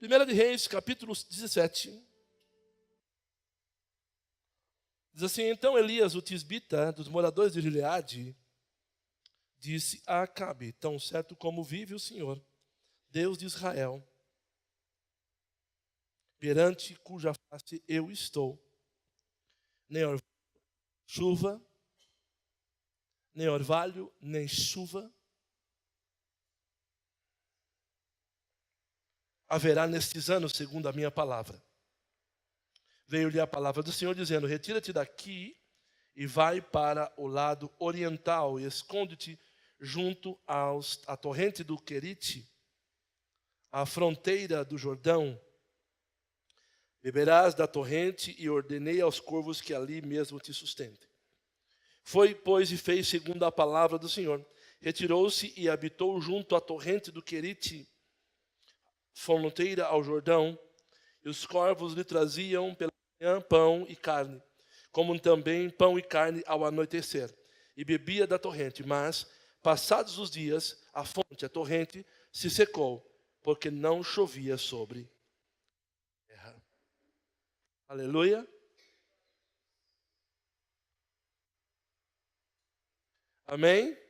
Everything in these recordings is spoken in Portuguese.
1 de Reis, capítulo 17. Diz assim: então Elias, o tisbita, dos moradores de Gileade, disse a Acabe: tão certo como vive o Senhor, Deus de Israel, perante cuja face eu estou, nem chuva, nem orvalho, nem chuva haverá nestes anos, segundo a minha palavra. Veio-lhe a palavra do Senhor, dizendo: retira-te daqui e vai para o lado oriental e esconde-te junto à torrente do Querite, à fronteira do Jordão. Beberás da torrente, e ordenei aos corvos que ali mesmo te sustentem. Foi, pois, e fez segundo a palavra do Senhor. Retirou-se e habitou junto à torrente do Querite, fronteira ao Jordão, e os corvos lhe traziam pela manhã pão e carne, como também pão e carne ao anoitecer, e bebia da torrente. Mas, passados os dias, a fonte, a torrente, se secou, porque não chovia sobre a terra. Aleluia. Amém?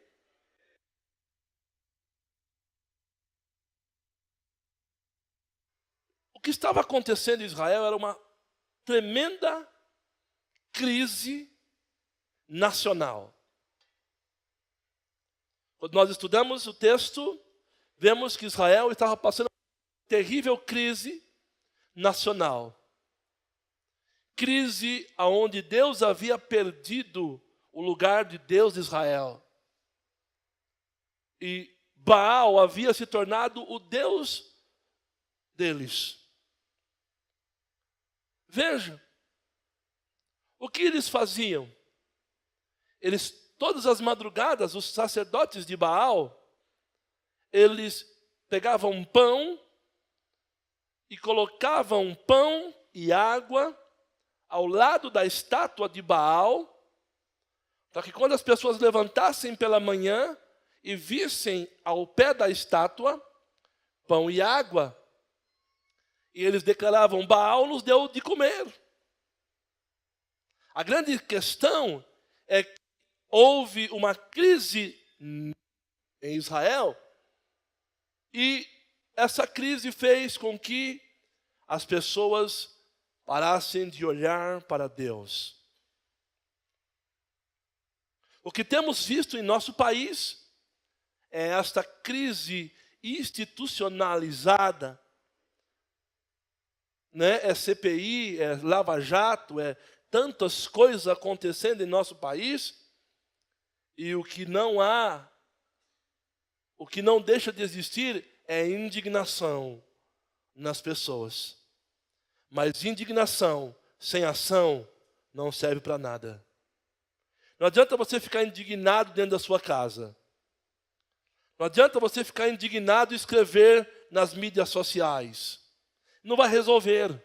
O que estava acontecendo em Israel era uma tremenda crise nacional. Quando nós estudamos o texto, vemos que Israel estava passando por uma terrível crise nacional. Crise onde Deus havia perdido o lugar de Deus de Israel. E Baal havia se tornado o Deus deles. Veja, o que eles faziam? Eles, todas as madrugadas, os sacerdotes de Baal, eles pegavam pão e colocavam pão e água ao lado da estátua de Baal, para que quando as pessoas levantassem pela manhã e vissem ao pé da estátua pão e água, e eles declaravam: Baal nos deu de comer. A grande questão é que houve uma crise em Israel, e essa crise fez com que as pessoas parassem de olhar para Deus. O que temos visto em nosso país é esta crise institucionalizada, né? É CPI, é Lava Jato, é tantas coisas acontecendo em nosso país, e o que não deixa de existir é indignação nas pessoas. Mas indignação sem ação não serve para nada. Não adianta você ficar indignado dentro da sua casa. Não adianta você ficar indignado e escrever nas mídias sociais. Não vai resolver.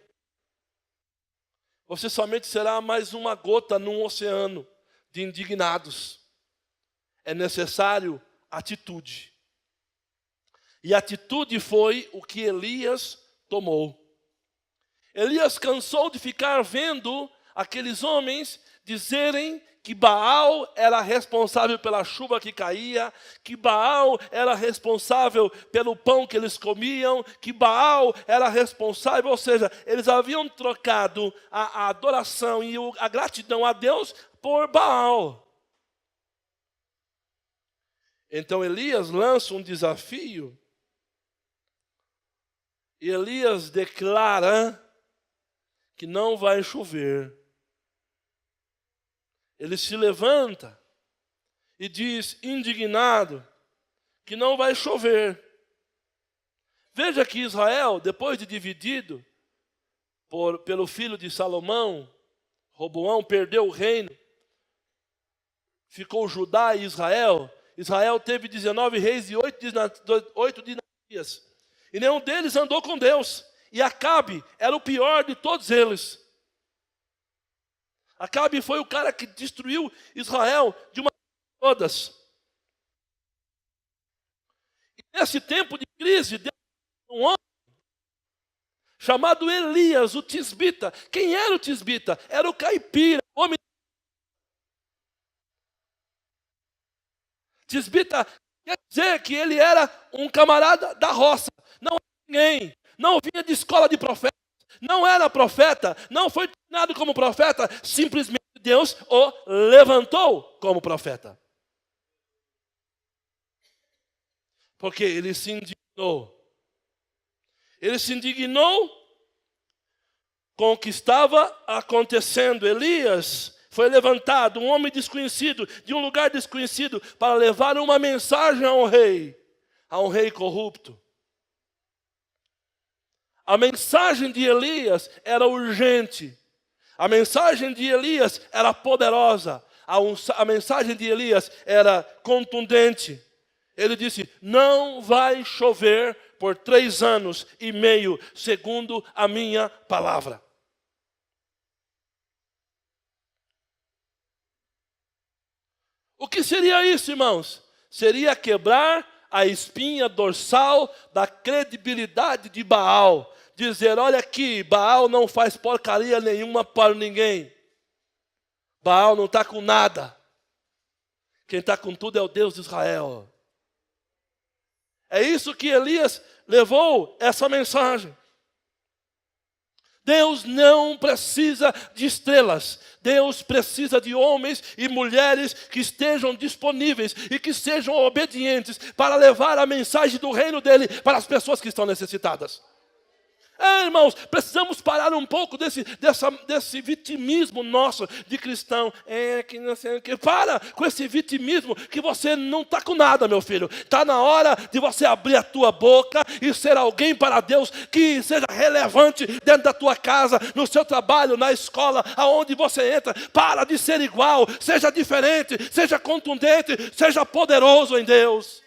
Você somente será mais uma gota num oceano de indignados. É necessário atitude. E a atitude foi o que Elias tomou. Elias cansou de ficar vendo aqueles homens dizerem que Baal era responsável pela chuva que caía, que Baal era responsável pelo pão que eles comiam, que Baal era responsável, ou seja, eles haviam trocado a adoração e a gratidão a Deus por Baal. Então Elias lança um desafio, e Elias declara que não vai chover. Ele se levanta e diz, indignado, que não vai chover. Veja que Israel, depois de dividido pelo filho de Salomão, Roboão perdeu o reino, ficou Judá e Israel. Israel teve 19 reis e 8 dinastias. E nenhum deles andou com Deus. E Acabe era o pior de todos eles. Acabe foi o cara que destruiu Israel de uma vez por todas. E nesse tempo de crise, Deus um homem chamado Elias, o tisbita. Quem era o tisbita? Era o caipira, homem. Tisbita quer dizer que ele era um camarada da roça. Não era ninguém. Não vinha de escola de profeta. Não era profeta. Não foi treinado como profeta. Simplesmente Deus o levantou como profeta. Porque ele se indignou. Ele se indignou com o que estava acontecendo. Elias foi levantado, um homem desconhecido, de um lugar desconhecido, para levar uma mensagem a um rei corrupto. A mensagem de Elias era urgente. A mensagem de Elias era poderosa. A mensagem de Elias era contundente. Ele disse: não vai chover por 3 anos e meio, segundo a minha palavra. O que seria isso, irmãos? Seria quebrar a espinha dorsal da credibilidade de Baal. Dizer: olha aqui, Baal não faz porcaria nenhuma para ninguém. Baal não está com nada. Quem está com tudo é o Deus de Israel. É isso que Elias levou essa mensagem. Deus não precisa de estrelas. Deus precisa de homens e mulheres que estejam disponíveis e que sejam obedientes para levar a mensagem do reino dele para as pessoas que estão necessitadas. Irmãos, precisamos parar um pouco desse vitimismo nosso de cristão. Que não sei o que. Para com esse vitimismo que você não está com nada, meu filho. Está na hora de você abrir a tua boca e ser alguém para Deus que seja relevante dentro da tua casa, no seu trabalho, na escola, aonde você entra. Para de ser igual, seja diferente, seja contundente, seja poderoso em Deus.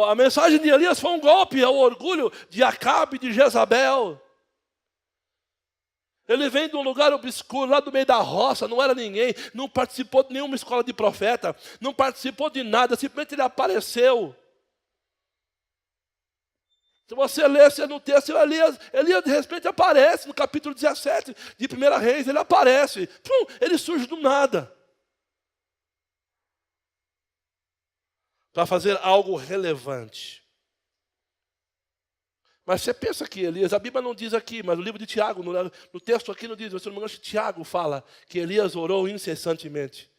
A mensagem de Elias foi um golpe ao orgulho de Acabe e de Jezabel. Ele vem de um lugar obscuro, lá do meio da roça, não era ninguém, não participou de nenhuma escola de profeta, não participou de nada, simplesmente ele apareceu. Se você lesse no texto, Elias de repente aparece no capítulo 17 de 1 Reis, ele aparece, ele surge do nada. Para fazer algo relevante. Mas você pensa que Elias, a Bíblia não diz aqui, mas o livro de Tiago, no texto aqui não diz, mas se não me engano, Tiago fala que Elias orou incessantemente.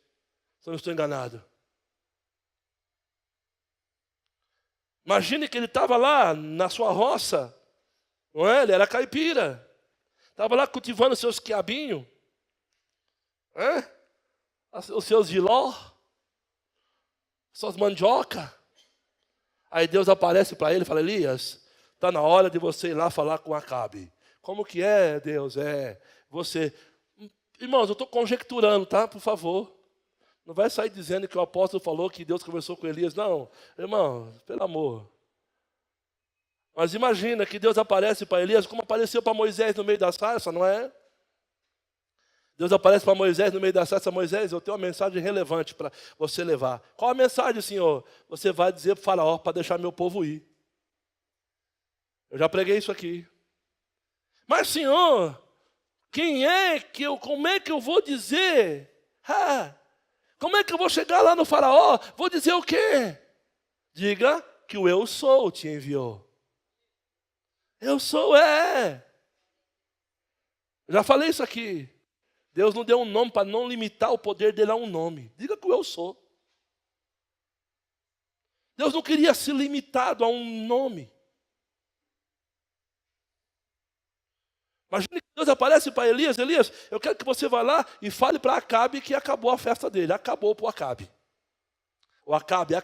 Se eu não estou enganado. Imagine que ele estava lá na sua roça, não é? Ele era caipira. Estava lá cultivando seus quiabinhos, os seus giló, suas mandioca. Aí Deus aparece para ele e fala: Elias, está na hora de você ir lá falar com Acabe. Como que é, Deus? Você... Irmãos, eu estou conjecturando, tá? Por favor. Não vai sair dizendo que o apóstolo falou que Deus conversou com Elias. Não, irmão, pelo amor. Mas imagina que Deus aparece para Elias como apareceu para Moisés no meio da sarça, não é? Deus aparece para Moisés no meio da sarça: Moisés, eu tenho uma mensagem relevante para você levar. Qual a mensagem, Senhor? Você vai dizer para o faraó para deixar meu povo ir. Eu já preguei isso aqui. Mas, Senhor, como é que eu vou dizer? Como é que eu vou chegar lá no faraó? Vou dizer o quê? Diga que o eu sou te enviou. Eu sou, Já falei isso aqui. Deus não deu um nome para não limitar o poder dele a um nome. Diga que o eu sou. Deus não queria ser limitado a um nome. Imagina que Deus aparece para Elias: Elias, eu quero que você vá lá e fale para Acabe que acabou a festa dele. Acabou para o Acabe. O Acabe.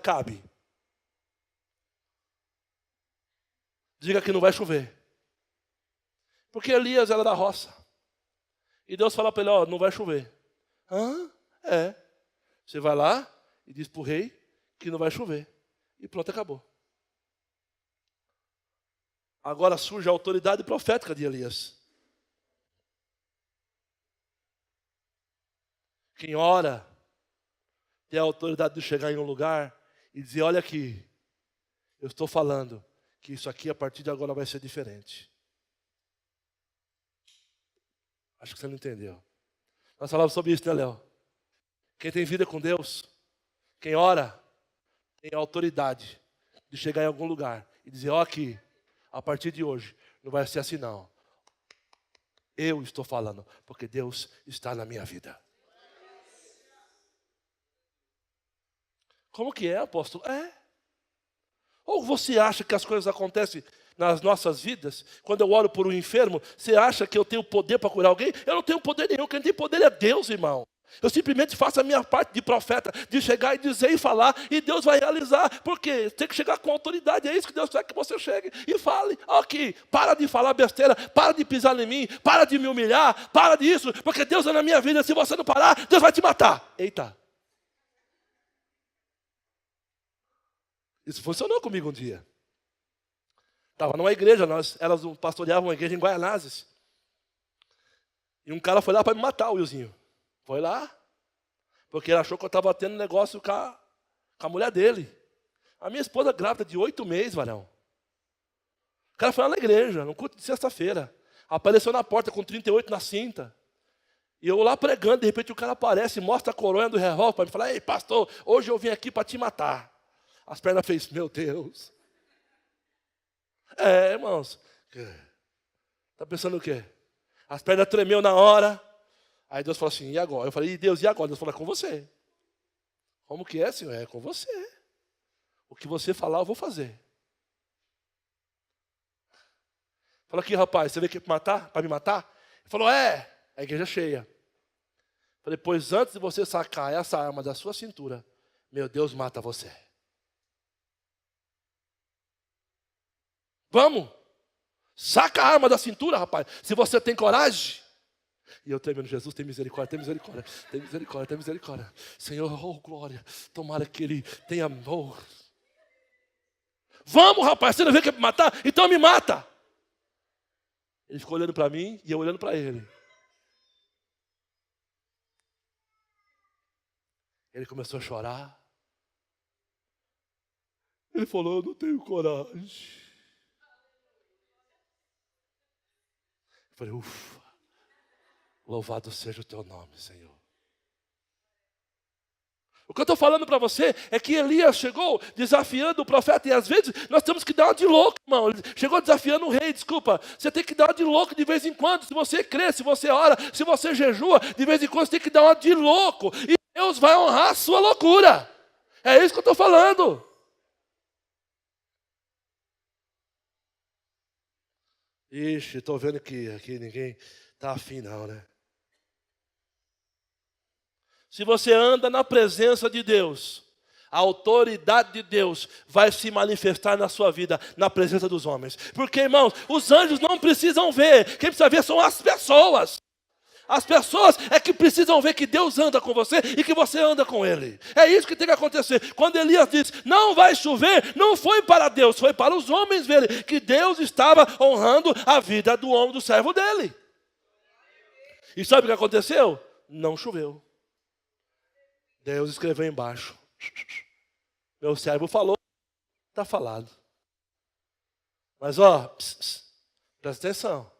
Diga que não vai chover. Porque Elias era da roça. E Deus fala para ele: não vai chover. Você vai lá e diz para o rei que não vai chover. E pronto, acabou. Agora surge a autoridade profética de Elias. Quem ora tem a autoridade de chegar em um lugar e dizer, olha aqui, eu estou falando que isso aqui a partir de agora vai ser diferente. Acho que você não entendeu. Nós falávamos sobre isso, né, Léo? Quem tem vida com Deus, quem ora, tem a autoridade de chegar em algum lugar e dizer, ó aqui, a partir de hoje, não vai ser assim não. Eu estou falando, porque Deus está na minha vida. Como que é, apóstolo? Ou você acha que as coisas acontecem nas nossas vidas? Quando eu oro por um enfermo, você acha que eu tenho poder para curar alguém? Eu não tenho poder nenhum, quem tem poder é Deus, irmão. Eu simplesmente faço a minha parte de profeta, de chegar e dizer e falar, e Deus vai realizar. Por quê? Tem que chegar com autoridade, é isso que Deus quer que você chegue e fale. Aqui, para de falar besteira, para de pisar em mim, para de me humilhar, para disso, porque Deus é na minha vida, se você não parar, Deus vai te matar. Eita. Isso funcionou comigo um dia. Estava numa igreja, elas pastoreavam uma igreja em Guaianazes. E um cara foi lá para me matar, o Wilzinho. Foi lá, porque ele achou que eu estava tendo negócio com a mulher dele. A minha esposa grávida de 8 meses, varão. O cara foi lá na igreja, no culto de sexta-feira. Apareceu na porta com 38 na cinta. E eu lá pregando, de repente o cara aparece e mostra a coronha do revólver para mim. Fala, ei pastor, hoje eu vim aqui para te matar. As pernas fez, meu Deus. Irmãos. Está pensando o quê? As pernas tremeu na hora. Aí Deus falou assim, e agora? Eu falei, e Deus, e agora? Deus falou, é com você. Como que é, Senhor? É com você. O que você falar, eu vou fazer. Falou aqui, rapaz, você veio aqui para me matar? Ele falou, a igreja é cheia. Eu falei, pois antes de você sacar essa arma da sua cintura, meu Deus mata você. Vamos, saca a arma da cintura, rapaz, se você tem coragem. E eu tremendo, Jesus, tem misericórdia, tem misericórdia, tem misericórdia, tem misericórdia. Senhor, oh glória, tomara que Ele tenha amor. Vamos, rapaz, você não veio quer me matar? Então me mata. Ele ficou olhando para mim e eu olhando para ele. Ele começou a chorar. Ele falou, eu não tenho coragem. Eu falei, ufa, louvado seja o teu nome, Senhor. O que eu estou falando para você é que Elias chegou desafiando o profeta. E às vezes nós temos que dar uma de louco, irmão. Ele chegou desafiando o rei, desculpa. Você tem que dar uma de louco de vez em quando. Se você crê, se você ora, se você jejua, de vez em quando você tem que dar uma de louco. E Deus vai honrar a sua loucura. É isso que eu estou falando. Ixi, estou vendo que aqui ninguém está afim não, né? Se você anda na presença de Deus, a autoridade de Deus vai se manifestar na sua vida, na presença dos homens. Porque, irmãos, os anjos não precisam ver. Quem precisa ver são as pessoas. As pessoas é que precisam ver que Deus anda com você e que você anda com Ele. É isso que tem que acontecer. Quando Elias disse, não vai chover, não foi para Deus, foi para os homens verem que Deus estava honrando a vida do homem, do servo dele. E sabe o que aconteceu? Não choveu. Deus escreveu embaixo. Meu servo falou, está falado. Mas presta atenção.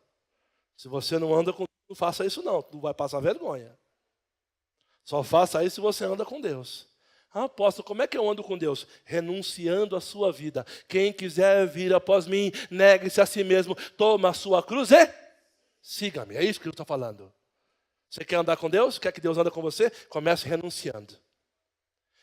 Se você não anda com Deus, não faça isso não. Tu vai passar vergonha. Só faça isso se você anda com Deus. Apóstolo, como é que eu ando com Deus? Renunciando a sua vida. Quem quiser vir após mim, negue-se a si mesmo, toma a sua cruz e siga-me. É isso que ele está falando. Você quer andar com Deus? Quer que Deus ande com você? Comece renunciando.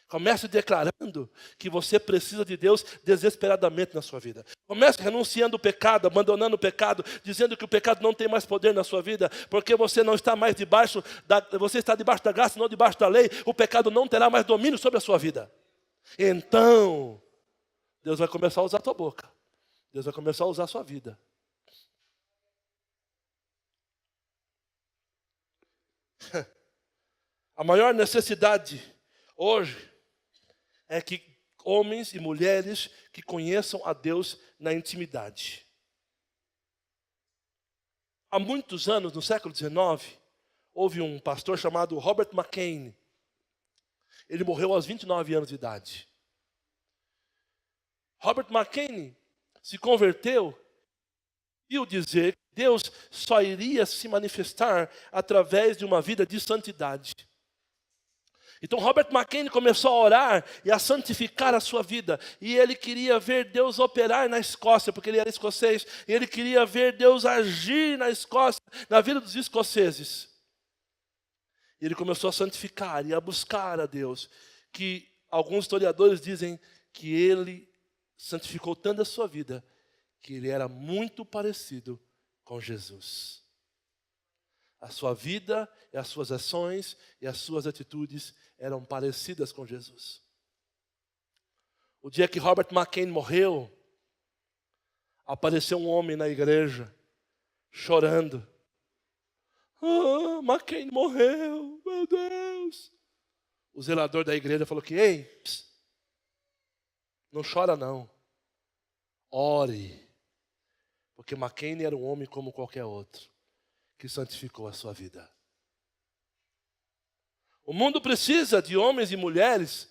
Comece declarando que você precisa de Deus desesperadamente na sua vida. Comece renunciando o pecado, abandonando o pecado, dizendo que o pecado não tem mais poder na sua vida, porque você não está mais você está debaixo da graça, não debaixo da lei. O pecado não terá mais domínio sobre a sua vida. Então, Deus vai começar a usar a tua boca. Deus vai começar a usar a sua vida. A maior necessidade hoje é que homens e mulheres que conheçam a Deus na intimidade. Há muitos anos, no século XIX, houve um pastor chamado Robert McCain. Ele morreu aos 29 anos de idade. Robert McKinney se converteu e o dizer que Deus só iria se manifestar através de uma vida de santidade. Então Robert McKinney começou a orar e a santificar a sua vida. E ele queria ver Deus operar na Escócia, porque ele era escocês. E ele queria ver Deus agir na Escócia, na vida dos escoceses. E ele começou a santificar e a buscar a Deus. Que alguns historiadores dizem que ele santificou tanto a sua vida, que ele era muito parecido com Jesus. A sua vida, e as suas ações e as suas atitudes eram parecidas com Jesus. O dia que Robert McKinney morreu, apareceu um homem na igreja, chorando. McKinney morreu, meu Deus. O zelador da igreja falou que, ei, não chora não, ore. Porque McKinney era um homem como qualquer outro, que santificou a sua vida. O mundo precisa de homens e mulheres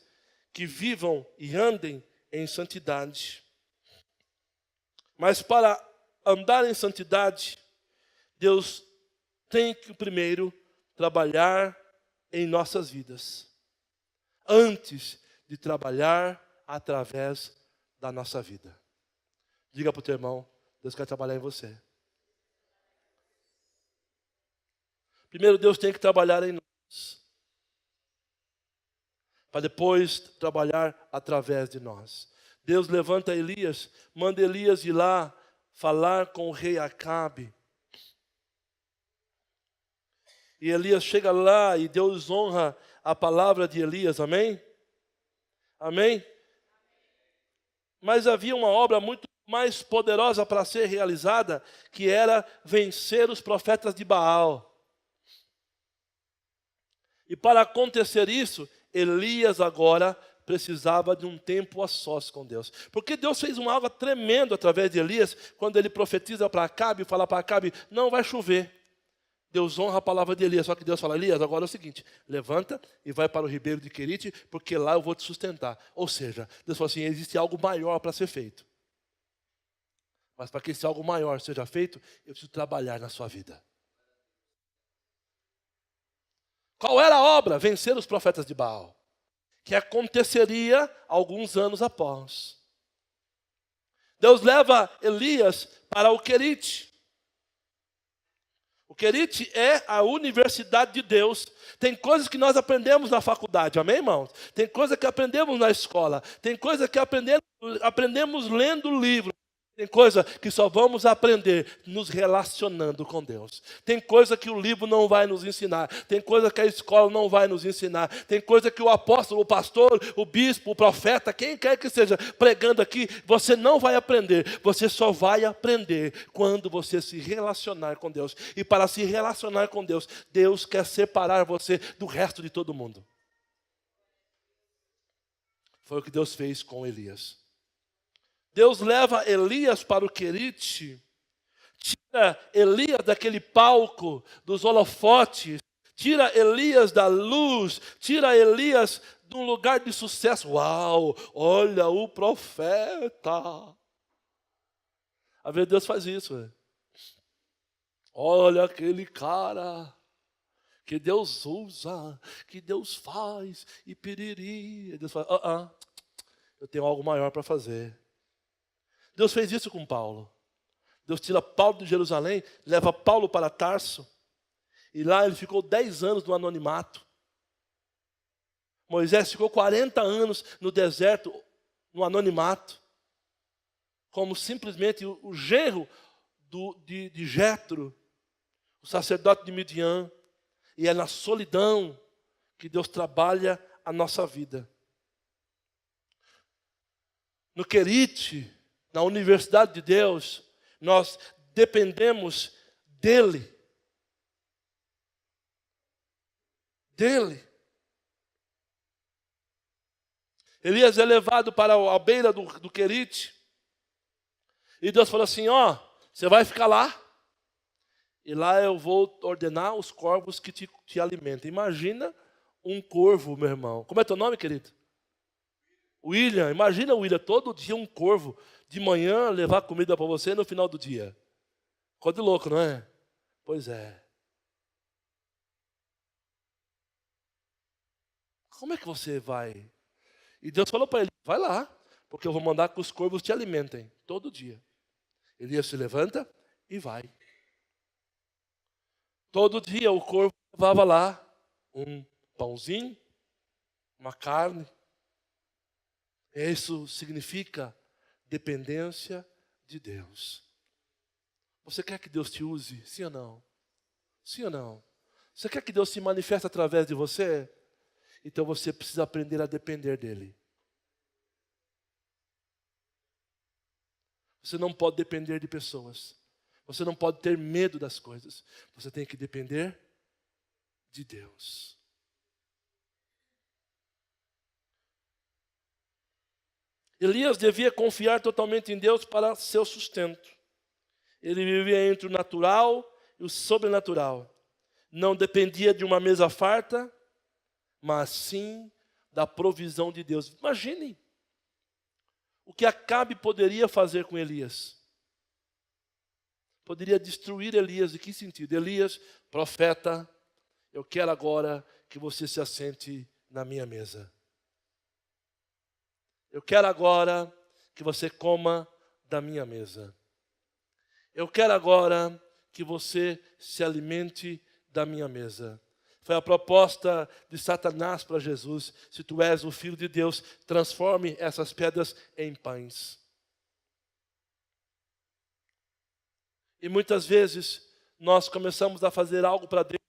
que vivam e andem em santidade. Mas para andar em santidade, Deus tem que primeiro trabalhar em nossas vidas, antes de trabalhar através da nossa vida. Diga para o teu irmão, Deus quer trabalhar em você. Primeiro Deus tem que trabalhar em nós, para depois trabalhar através de nós. Deus levanta Elias, manda Elias ir lá falar com o rei Acabe. E Elias chega lá e Deus honra a palavra de Elias, amém? Amém? Mas havia uma obra muito mais poderosa para ser realizada, que era vencer os profetas de Baal. E para acontecer isso, Elias agora precisava de um tempo a sós com Deus. Porque Deus fez algo tremendo através de Elias, quando ele profetiza para Acabe, fala para Acabe, não vai chover. Deus honra a palavra de Elias, só que Deus fala, Elias, agora é o seguinte, levanta e vai para o ribeiro de Querite, porque lá eu vou te sustentar. Ou seja, Deus falou assim, existe algo maior para ser feito. Mas para que esse algo maior seja feito, eu preciso trabalhar na sua vida. Qual era a obra? Vencer os profetas de Baal, que aconteceria alguns anos após. Deus leva Elias para o Querite. O Querite é a universidade de Deus. Tem coisas que nós aprendemos na faculdade, amém, irmãos? Tem coisas que aprendemos na escola. Tem coisas que aprendemos lendo livro. Tem coisa que só vamos aprender nos relacionando com Deus. Tem coisa que o livro não vai nos ensinar. Tem coisa que a escola não vai nos ensinar. Tem coisa que o apóstolo, o pastor, o bispo, o profeta, quem quer que seja pregando aqui, você não vai aprender. Você só vai aprender quando você se relacionar com Deus. E para se relacionar com Deus, Deus quer separar você do resto de todo mundo. Foi o que Deus fez com Elias. Deus leva Elias para o Querite, tira Elias daquele palco dos holofotes, tira Elias da luz, tira Elias de um lugar de sucesso. Uau, olha o profeta. A ver, Deus faz isso. Olha aquele cara que Deus usa, que Deus faz, e piriri. Deus fala, eu tenho algo maior para fazer. Deus fez isso com Paulo. Deus tira Paulo de Jerusalém, leva Paulo para Tarso. E lá ele ficou 10 anos no anonimato. Moisés ficou 40 anos no deserto, no anonimato. Como simplesmente o genro de Jetro, o sacerdote de Midian. E é na solidão que Deus trabalha a nossa vida. No Querite, na universidade de Deus, nós dependemos dEle. DEle. Elias é levado para a beira do Querite. E Deus falou assim, você vai ficar lá. E lá eu vou ordenar os corvos que te alimentem. Imagina um corvo, meu irmão. Como é teu nome, querido? William, imagina, William, todo dia um corvo de manhã levar comida para você no final do dia. Ficou de louco, não é? Pois é. Como é que você vai? E Deus falou para ele, vai lá, porque eu vou mandar que os corvos te alimentem todo dia. Elias se levanta e vai. Todo dia o corvo levava lá um pãozinho, uma carne. Isso significa dependência de Deus. Você quer que Deus te use? Sim ou não? Sim ou não? Você quer que Deus se manifeste através de você? Então você precisa aprender a depender dEle. Você não pode depender de pessoas. Você não pode ter medo das coisas. Você tem que depender de Deus. Elias devia confiar totalmente em Deus para seu sustento. Ele vivia entre o natural e o sobrenatural. Não dependia de uma mesa farta, mas sim da provisão de Deus. Imagine o que Acabe poderia fazer com Elias. Poderia destruir Elias. Em que sentido? Elias, profeta, eu quero agora que você se assente na minha mesa. Eu quero agora que você coma da minha mesa. Eu quero agora que você se alimente da minha mesa. Foi a proposta de Satanás para Jesus. Se tu és o Filho de Deus, transforme essas pedras em pães. E muitas vezes nós começamos a fazer algo para Deus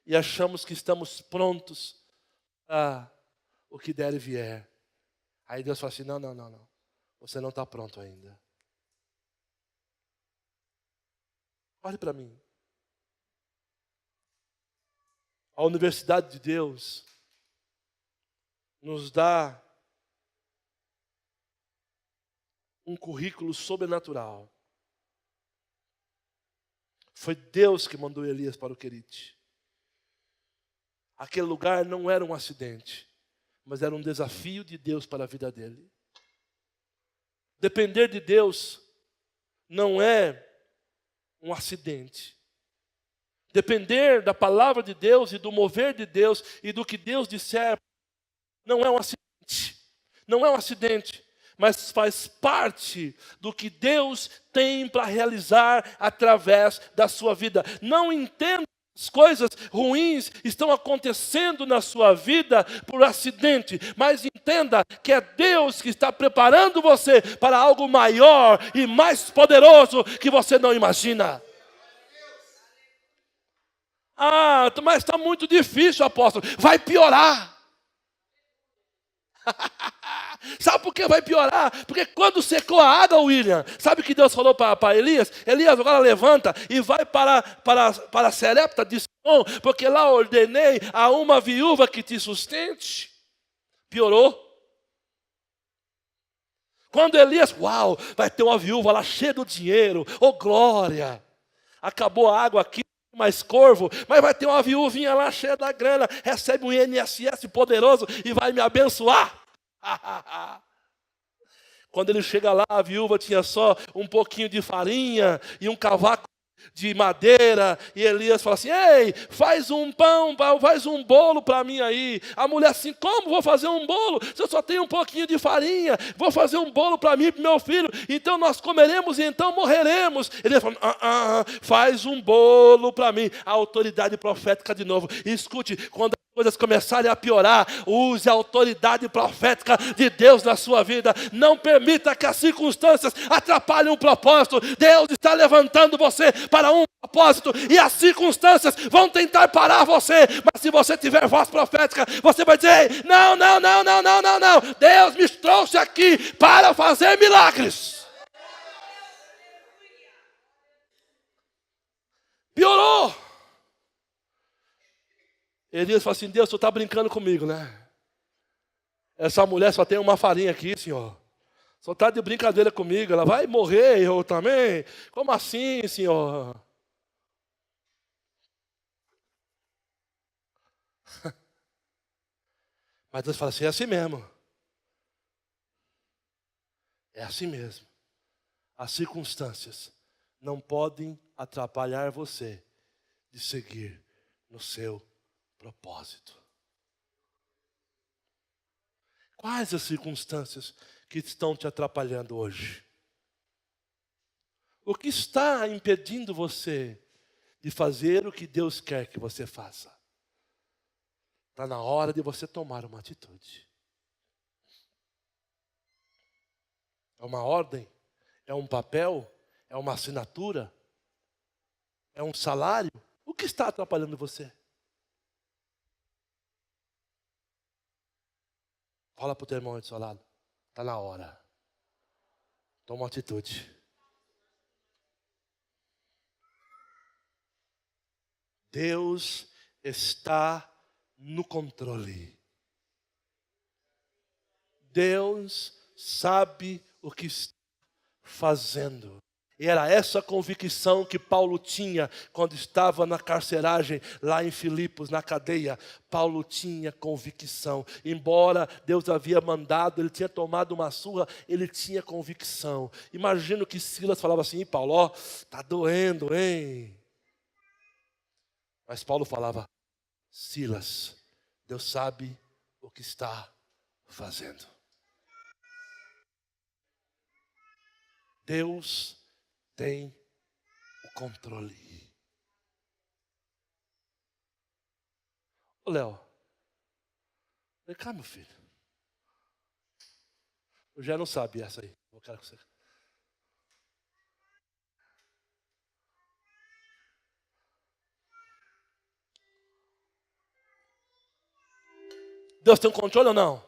e achamos que estamos prontos para o que der e vier. Aí Deus fala assim, não. Você não está pronto ainda. Olhe para mim. A Universidade de Deus nos dá um currículo sobrenatural. Foi Deus que mandou Elias para o Querite. Aquele lugar não era um acidente, mas era um desafio de Deus para a vida dele. Depender de Deus não é um acidente. Depender da palavra de Deus e do mover de Deus e do que Deus disser não é um acidente. Não é um acidente, mas faz parte do que Deus tem para realizar através da sua vida. Não entenda as coisas ruins estão acontecendo na sua vida por acidente, mas entenda que é Deus que está preparando você para algo maior e mais poderoso que você não imagina. Ah, mas está muito difícil, apóstolo. Vai piorar. Sabe por que vai piorar? Porque quando secou a água, William, sabe o que Deus falou para Elias? Elias, agora levanta e vai para Serepta de Sidom, porque lá ordenei a uma viúva que te sustente. Piorou. Quando Elias, uau, vai ter uma viúva lá cheia do dinheiro, oh glória. Acabou a água aqui, mais corvo, mas vai ter uma viúvinha lá cheia da grana, recebe um INSS poderoso e vai me abençoar. Quando ele chega lá, a viúva tinha só um pouquinho de farinha e um cavaco de madeira, e Elias fala assim, ei, faz um pão, faz um bolo para mim aí. A mulher assim, como vou fazer um bolo? Se eu só tenho um pouquinho de farinha, vou fazer um bolo para mim e para o meu filho, então nós comeremos e então morreremos. Ele fala, faz um bolo para mim. A autoridade profética de novo. E escute, quando coisas começarem a piorar, use a autoridade profética de Deus na sua vida. Não permita que as circunstâncias atrapalhem o propósito. Deus está levantando você para um propósito e as circunstâncias vão tentar parar você. Mas se você tiver voz profética, você vai dizer, não. Deus me trouxe aqui para fazer milagres. Piorou. Elias fala assim, Deus, tu está brincando comigo, né? Essa mulher só tem uma farinha aqui, senhor. Só está de brincadeira comigo, ela vai morrer, eu também. Como assim, senhor? Mas Deus fala assim, é assim mesmo. É assim mesmo. As circunstâncias não podem atrapalhar você de seguir no seu propósito. Quais as circunstâncias que estão te atrapalhando hoje? O que está impedindo você de fazer o que Deus quer que você faça? Está na hora de você tomar uma atitude. É uma ordem? É um papel? É uma assinatura? É um salário? O que está atrapalhando você? Fala para o teu irmão aí do seu lado. Está na hora. Toma uma atitude. Deus está no controle. Deus sabe o que está fazendo. E era essa convicção que Paulo tinha quando estava na carceragem lá em Filipos, na cadeia. Paulo tinha convicção. Embora Deus havia mandado, ele tinha tomado uma surra, ele tinha convicção. Imagino que Silas falava assim: Paulo, ó, tá doendo, hein? Mas Paulo falava: Silas, Deus sabe o que está fazendo. Deus tem o controle. Ô Léo, vem cá, meu filho. Eu já não sabia essa aí. Eu quero que você... Deus tem um controle ou não?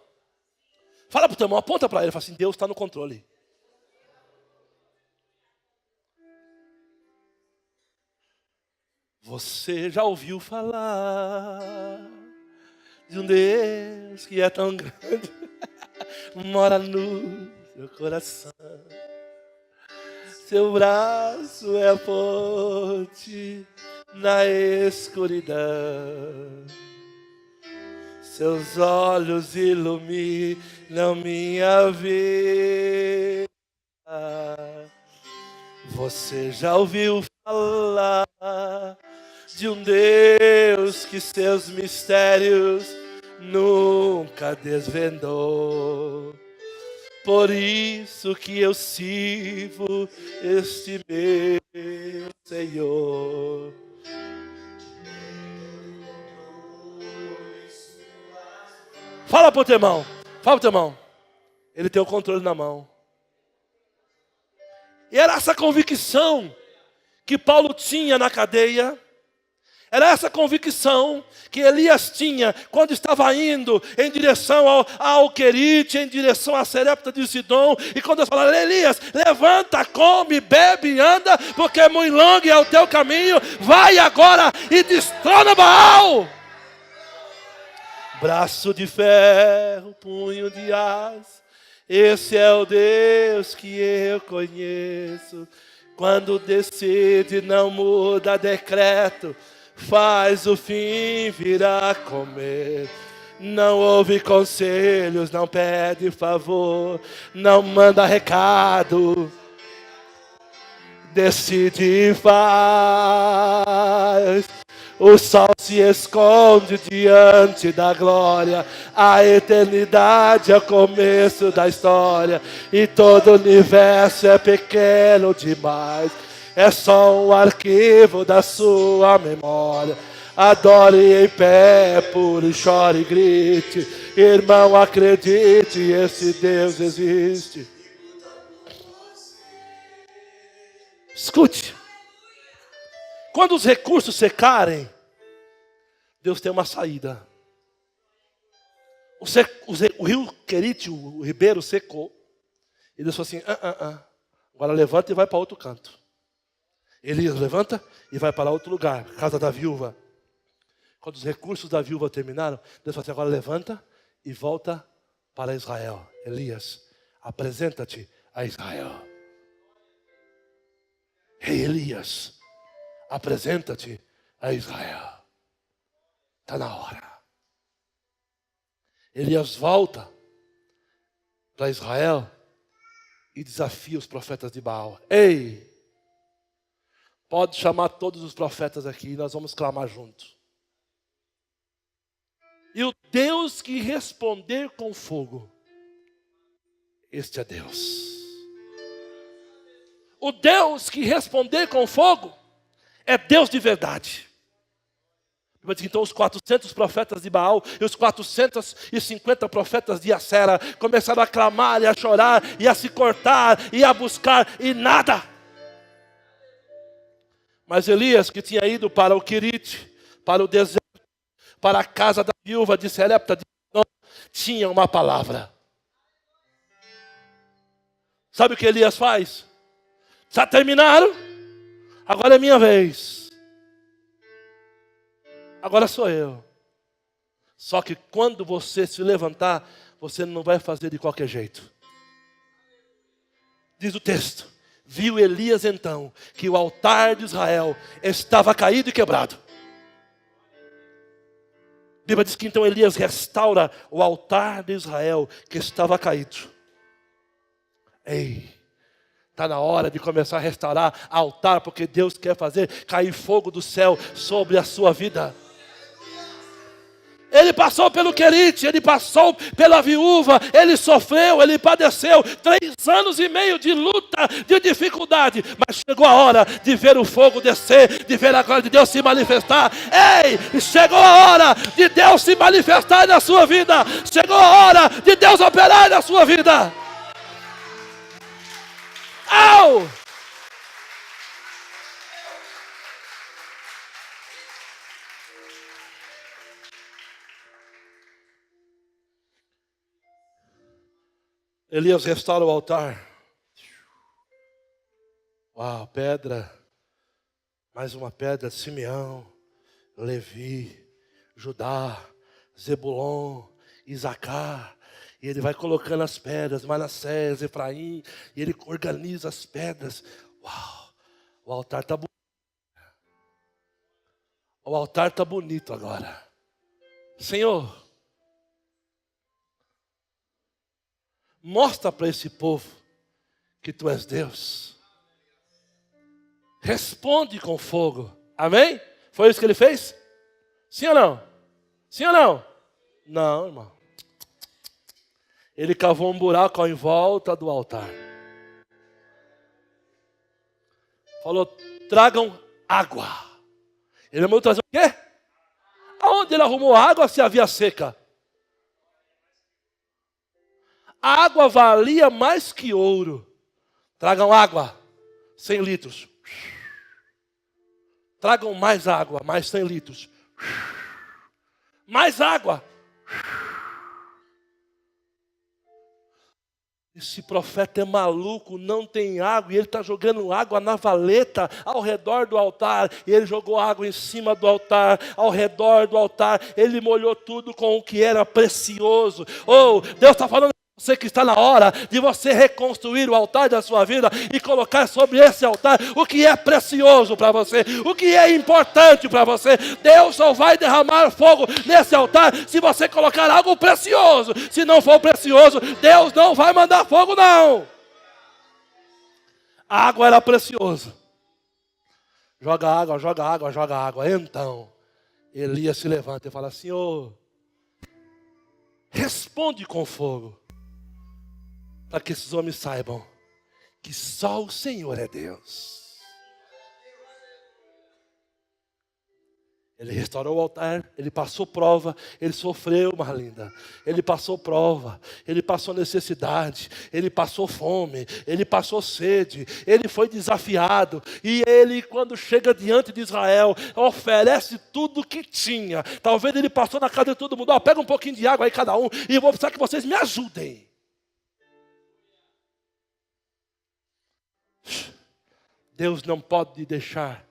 Fala para o teu irmão, aponta para ele e fala assim: Deus está no controle. Você já ouviu falar de um Deus que é tão grande, mora no seu coração. Seu braço é forte na escuridão. Seus olhos iluminam minha vida. Você já ouviu falar de um Deus que seus mistérios nunca desvendou? Por isso que eu sirvo este meu Senhor. Fala pro teu irmão, fala pro teu irmão. Ele tem o controle na mão. E era essa convicção que Paulo tinha na cadeia. Era essa convicção que Elias tinha quando estava indo em direção ao Querite, em direção a Serepta de Sidom. E quando eles falaram: Elias, levanta, come, bebe, anda, porque é muito longo é o teu caminho. Vai agora e destrona Baal. Braço de ferro, punho de aço. Esse é o Deus que eu conheço. Quando decide, não muda decreto. Faz o fim virar comer. Não ouve conselhos, não pede favor, não manda recado. Decide e faz. O sol se esconde diante da glória. A eternidade é o começo da história. E todo o universo é pequeno demais. É só um arquivo da sua memória. Adore em pé, pule, chore e grite. Irmão, acredite, esse Deus existe. Escute. Quando os recursos secarem, Deus tem uma saída. O rio Querite, o ribeiro secou. E Deus falou assim: agora levanta e vai para outro canto. Elias levanta e vai para outro lugar, casa da viúva. Quando os recursos da viúva terminaram, Deus falou assim: agora levanta e volta para Israel. Elias, apresenta-te a Israel. Ei, Elias, apresenta-te a Israel. Está na hora. Elias volta para Israel e desafia os profetas de Baal. Ei, pode chamar todos os profetas aqui e nós vamos clamar juntos. E o Deus que responder com fogo, este é Deus. O Deus que responder com fogo é Deus de verdade. Então os 400 profetas de Baal e os 450 profetas de Acera começaram a clamar e a chorar e a se cortar e a buscar e nada. Mas Elias, que tinha ido para o Querite, para o deserto, para a casa da viúva de Serepta, tinha uma palavra. Sabe o que Elias faz? Já terminaram? Agora é minha vez. Agora sou eu. Só que quando você se levantar, você não vai fazer de qualquer jeito. Diz o texto: viu Elias então que o altar de Israel estava caído e quebrado. A Bíblia diz que então Elias restaura o altar de Israel que estava caído. Ei, está na hora de começar a restaurar altar, porque Deus quer fazer cair fogo do céu sobre a sua vida. Ele passou pelo Querite, ele passou pela viúva, ele sofreu, ele padeceu 3 anos e meio de luta, de dificuldade, mas chegou a hora de ver o fogo descer, de ver a glória de Deus se manifestar. Ei, chegou a hora de Deus se manifestar na sua vida, chegou a hora de Deus operar na sua vida. Au! Elias restaura o altar. Uau, pedra. Mais uma pedra. Simeão, Levi, Judá, Zebulon, Isacar. E ele vai colocando as pedras, Manassés, Efraim. E ele organiza as pedras. Uau, o altar está bonito. O altar está bonito agora. Senhor, mostra para esse povo que Tu és Deus. Responde com fogo. Amém? Foi isso que ele fez? Sim ou não? Sim ou não? Não, irmão. Ele cavou um buraco em volta do altar. Falou: tragam água. Ele mandou trazer o quê? Aonde ele arrumou água se havia seca? A água valia mais que ouro. Tragam água, 100 litros. Tragam mais água, mais 100 litros. Mais água. Esse profeta é maluco, não tem água, e ele está jogando água na valeta ao redor do altar. E ele jogou água em cima do altar, ao redor do altar. Ele molhou tudo com o que era precioso. Oh, Deus está falando. Você que está na hora de você reconstruir o altar da sua vida e colocar sobre esse altar o que é precioso para você, o que é importante para você. Deus só vai derramar fogo nesse altar se você colocar algo precioso. Se não for precioso, Deus não vai mandar fogo não. A água era preciosa. Joga água, joga água, joga água. Então, Elias se levanta e fala: Senhor, responde com fogo, para que esses homens saibam que só o Senhor é Deus. Ele restaurou o altar, ele passou prova, ele sofreu, Marlinda. Ele passou prova, ele passou necessidade, ele passou fome, ele passou sede, ele foi desafiado. E ele, quando chega diante de Israel, oferece tudo o que tinha. Talvez ele passou na casa de todo mundo: pega um pouquinho de água aí cada um, e eu vou precisar que vocês me ajudem. Deus não pode deixar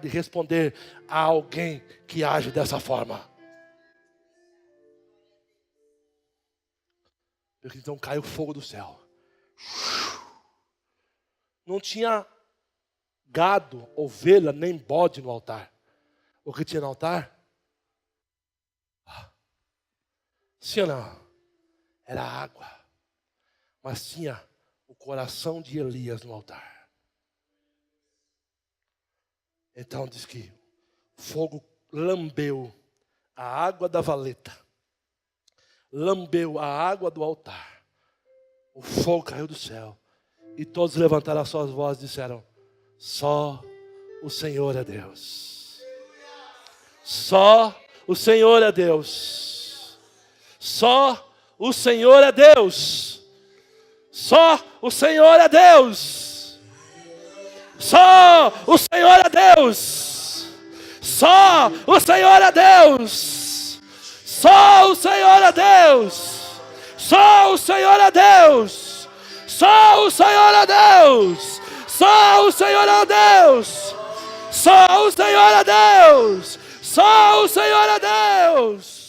de responder a alguém que age dessa forma. Então caiu fogo do céu. Não tinha gado, ovelha, nem bode no altar. O que tinha no altar? Sim ou não? Era água. mas tinha o coração de Elias no altar. Então diz que fogo lambeu a água da valeta, lambeu a água do altar, o fogo caiu do céu, e todos levantaram as suas vozes e disseram: só o Senhor é Deus. Só o Senhor é Deus. Só o Senhor é Deus. Só o Senhor é Deus. Só o Senhor é Deus. Só o Senhor é Deus. Só o Senhor é Deus. Só o Senhor é Deus. Só o Senhor é Deus. Só o Senhor é Deus. Só o Senhor é Deus. Só o Senhor é Deus.